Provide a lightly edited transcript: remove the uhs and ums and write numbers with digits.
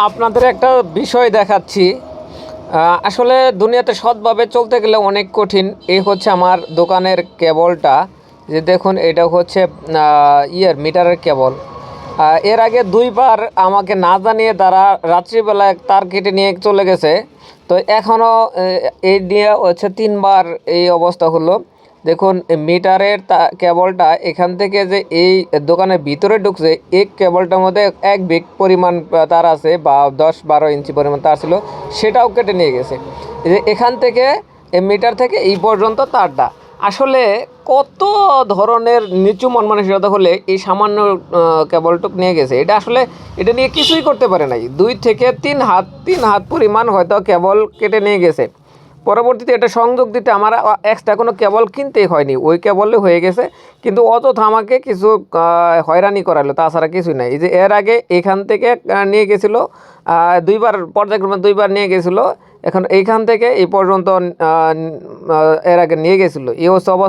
আপনাদের একটা বিষয় দেখাচ্ছি। আসলে দুনিয়াতে সৎভাবে চলতে গেলে অনেক কঠিন। এই হচ্ছে আমার দোকানের কেবলটা, যে দেখুন এটা হচ্ছে মিটারের কেবল। এর আগে দুইবার আমাকে না জানিয়ে তারা রাত্রিবেলায় তার কেটে নিয়ে চলে গেছে। তো এখনও এই নিয়ে হচ্ছে তিনবার এই অবস্থা হলো। দেখুন মিটারের কেবলটা এখান থেকে যে এই দোকানের ভিতরে ঢুকছে, এই কেবলটার মধ্যে 1 বিগ পরিমাণ তার আছে, বা 10-12 ইঞ্চি পরিমাণ তার ছিল, সেটাও কেটে নিয়ে গেছে। এই যে এখান থেকে এই মিটার থেকে এই পর্যন্ত তারটা, আসলে কত ধরনের নিচু মন মানসিকতা হলে এই সামান্য কেবলটুক নিয়ে গেছে। এটা আসলে এটা নিয়ে কিছুই করতে পারে নাই। 2 থেকে 3 হাত পরিমাণ হয়তো কেবল কেটে নিয়ে গেছে। পরবর্তীতে এটা সংযোগ দিতে আমার এক্সট্রা কোনো কেবল কিনতেই হয়নি, ওই কেবলে হয়ে গেছে। কিন্তু অযথা আমাকে কিছু হয়রানি করালো, তাছাড়া কিছুই নাই। এই যে এর আগে এখান থেকে নিয়ে গেছিলো, দুইবার পর্যায়ক্রমে দুইবার নিয়ে গেছিলো। এখন এইখান থেকে এই পর্যন্ত এর আগে নিয়ে গেছিলো, এই হচ্ছে অবস্থা।